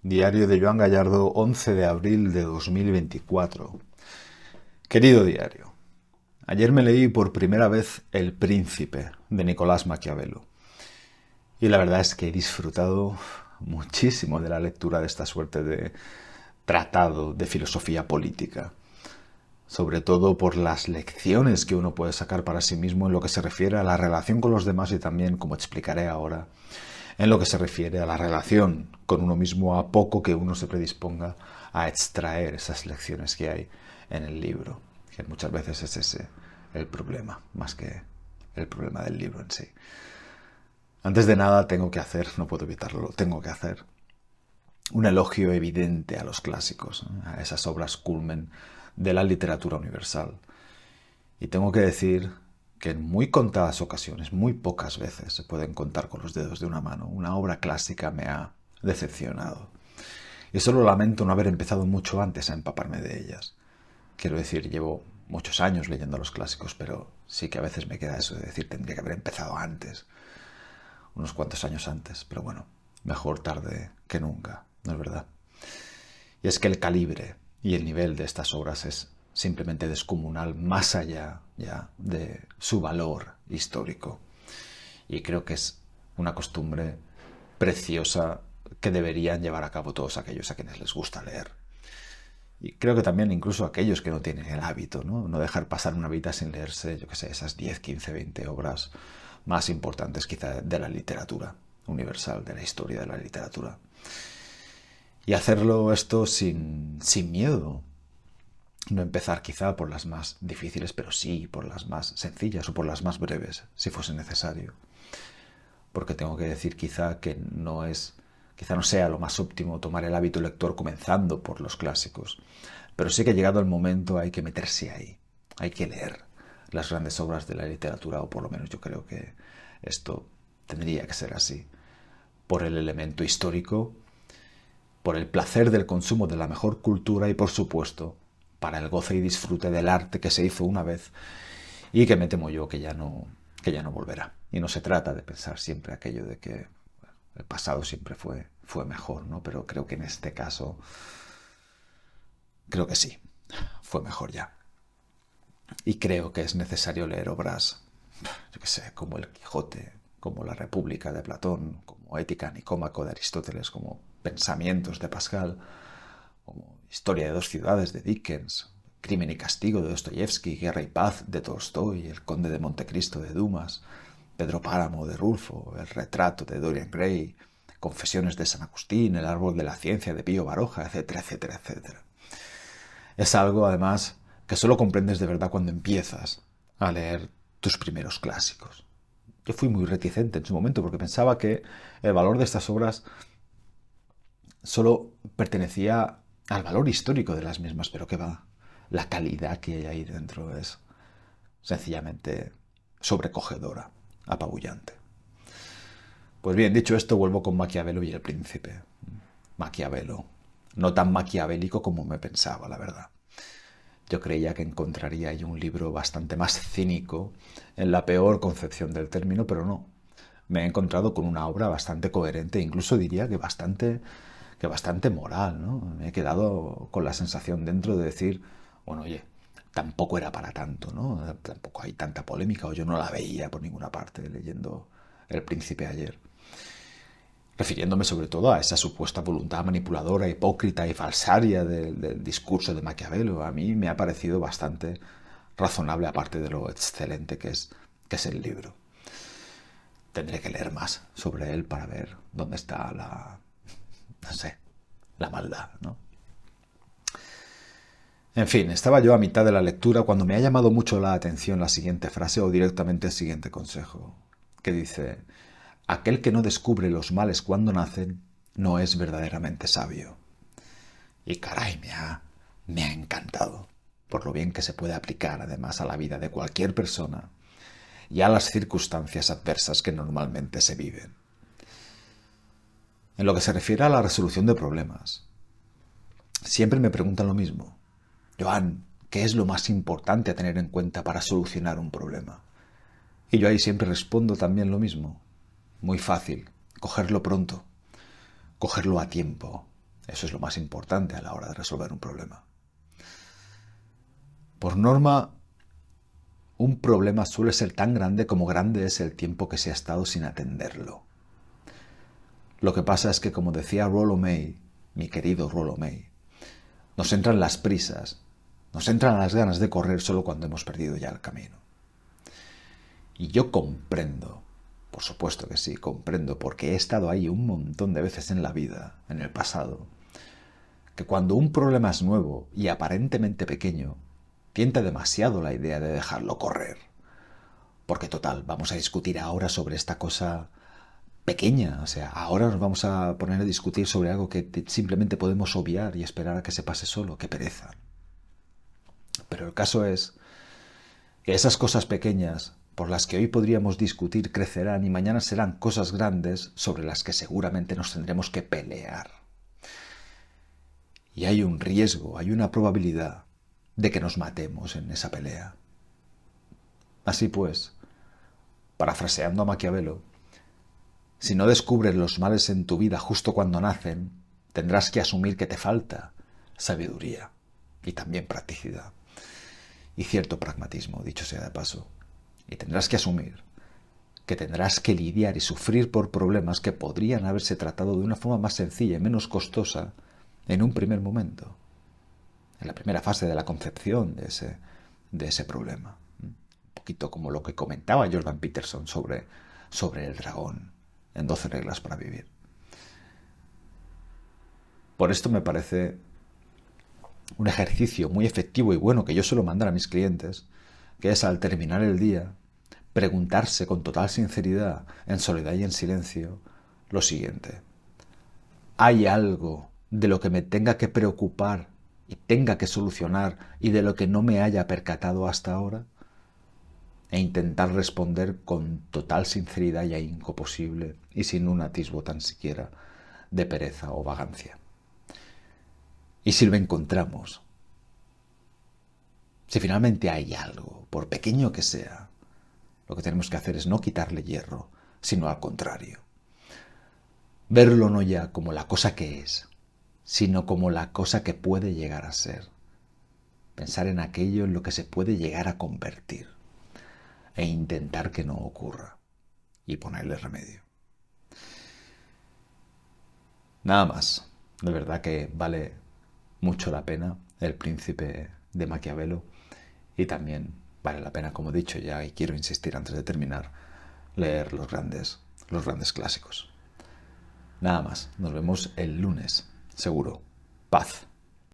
Diario de Joan Gallardo, 11 de abril de 2024. Querido diario, ayer me leí por primera vez El Príncipe de Nicolás Maquiavelo. Y la verdad es que he disfrutado muchísimo de la lectura de esta suerte de tratado de filosofía política. Sobre todo por las lecciones que uno puede sacar para sí mismo en lo que se refiere a la relación con los demás y también, como explicaré ahora, en lo que se refiere a la relación con uno mismo a poco que uno se predisponga a extraer esas lecciones que hay en el libro, que muchas veces es ese el problema, más que el problema del libro en sí. Antes de nada tengo que hacer, no puedo evitarlo, tengo que hacer un elogio evidente a los clásicos, a esas obras culmen de la literatura universal. Y tengo que decir que en muy contadas ocasiones, muy pocas veces, se pueden contar con los dedos de una mano, una obra clásica me ha decepcionado. Y solo lamento no haber empezado mucho antes a empaparme de ellas. Quiero decir, llevo muchos años leyendo los clásicos, pero sí que a veces me queda eso de decir, tendría que haber empezado antes, unos cuantos años antes, pero bueno, mejor tarde que nunca, ¿no es verdad? Y es que el calibre y el nivel de estas obras es simplemente descomunal, más allá ya de su valor histórico. Y creo que es una costumbre preciosa que deberían llevar a cabo todos aquellos a quienes les gusta leer. Y creo que también incluso aquellos que no tienen el hábito, ¿no? No dejar pasar una vida sin leerse, yo qué sé, esas 10, 15, 20 obras más importantes quizá de la literatura universal, de la historia de la literatura. Y hacerlo esto sin miedo. No empezar quizá por las más difíciles, pero sí por las más sencillas o por las más breves, si fuese necesario. Porque tengo que decir quizá no sea lo más óptimo tomar el hábito lector comenzando por los clásicos. Pero sí que llegado el momento hay que meterse ahí, hay que leer las grandes obras de la literatura, o por lo menos yo creo que esto tendría que ser así, por el elemento histórico, por el placer del consumo de la mejor cultura y, por supuesto, para el goce y disfrute del arte que se hizo una vez y que me temo yo que ya no volverá. Y no se trata de pensar siempre aquello de que bueno, el pasado siempre fue mejor, ¿no? Pero creo que en este caso, creo que sí, fue mejor ya. Y creo que es necesario leer obras, yo qué sé, como El Quijote, como La República de Platón, como Ética Nicómaco de Aristóteles, como Pensamientos de Pascal, como Historia de dos ciudades de Dickens, Crimen y castigo de Dostoyevsky, Guerra y paz de Tolstoy, El conde de Montecristo de Dumas, Pedro Páramo de Rulfo, El retrato de Dorian Gray, Confesiones de San Agustín, El árbol de la ciencia de Pío Baroja, etcétera, etcétera, etcétera. Es algo, además, que solo comprendes de verdad cuando empiezas a leer tus primeros clásicos. Yo fui muy reticente en su momento porque pensaba que el valor de estas obras solo pertenecía al valor histórico de las mismas, pero que va, la calidad que hay ahí dentro es sencillamente sobrecogedora, apabullante. Pues bien, dicho esto, vuelvo con Maquiavelo y el príncipe. Maquiavelo, no tan maquiavélico como me pensaba, la verdad. Yo creía que encontraría ahí un libro bastante más cínico, en la peor concepción del término, pero no. Me he encontrado con una obra bastante coherente, incluso diría que bastante moral, ¿no? Me he quedado con la sensación dentro de decir, bueno, oye, tampoco era para tanto, ¿no? Tampoco hay tanta polémica, o yo no la veía por ninguna parte leyendo El Príncipe ayer. Refiriéndome sobre todo a esa supuesta voluntad manipuladora, hipócrita y falsaria del discurso de Maquiavelo, a mí me ha parecido bastante razonable, aparte de lo excelente que es el libro. Tendré que leer más sobre él para ver dónde está no sé, la maldad, ¿no? En fin, estaba yo a mitad de la lectura cuando me ha llamado mucho la atención la siguiente frase o directamente el siguiente consejo, que dice: aquel que no descubre los males cuando nacen no es verdaderamente sabio. Y caray, me ha encantado, por lo bien que se puede aplicar además a la vida de cualquier persona y a las circunstancias adversas que normalmente se viven. En lo que se refiere a la resolución de problemas, siempre me preguntan lo mismo. Joan, ¿qué es lo más importante a tener en cuenta para solucionar un problema? Y yo ahí siempre respondo también lo mismo. Muy fácil, cogerlo pronto, cogerlo a tiempo, Eso es lo más importante a la hora de resolver un problema. Por norma, un problema suele ser tan grande como grande es el tiempo que se ha estado sin atenderlo. Lo que pasa es que, como decía Rollo May, mi querido Rollo May, nos entran las prisas, nos entran las ganas de correr solo cuando hemos perdido ya el camino. Y yo comprendo, por supuesto que sí, comprendo, porque he estado ahí un montón de veces en la vida, en el pasado, que cuando un problema es nuevo y aparentemente pequeño, tienta demasiado la idea de dejarlo correr. Porque total, vamos a discutir ahora sobre esta cosa pequeña. O sea, ahora nos vamos a poner a discutir sobre algo que simplemente podemos obviar y esperar a que se pase solo. ¡Qué pereza! Pero el caso es que esas cosas pequeñas por las que hoy podríamos discutir crecerán y mañana serán cosas grandes sobre las que seguramente nos tendremos que pelear. Y hay un riesgo, hay una probabilidad de que nos matemos en esa pelea. Así pues, parafraseando a Maquiavelo, si no descubres los males en tu vida justo cuando nacen, tendrás que asumir que te falta sabiduría y también practicidad y cierto pragmatismo, dicho sea de paso. Y tendrás que asumir que tendrás que lidiar y sufrir por problemas que podrían haberse tratado de una forma más sencilla y menos costosa en un primer momento, en la primera fase de la concepción de ese problema. Un poquito como lo que comentaba Jordan Peterson sobre el dragón en 12 reglas para vivir. Por esto me parece un ejercicio muy efectivo y bueno que yo suelo mandar a mis clientes, que es al terminar el día, preguntarse con total sinceridad, en soledad y en silencio, lo siguiente. ¿Hay algo de lo que me tenga que preocupar y tenga que solucionar y de lo que no me haya percatado hasta ahora? E intentar responder con total sinceridad y ahínco posible y sin un atisbo tan siquiera de pereza o vagancia. Y si lo encontramos, si finalmente hay algo, por pequeño que sea, lo que tenemos que hacer es no quitarle hierro, sino al contrario. Verlo no ya como la cosa que es, sino como la cosa que puede llegar a ser. Pensar en aquello en lo que se puede llegar a convertir e intentar que no ocurra y ponerle remedio. Nada más. De verdad que vale mucho la pena El Príncipe de Maquiavelo y también vale la pena, como he dicho ya y quiero insistir antes de terminar, leer los grandes clásicos. Nada más. Nos vemos el lunes, seguro. Paz.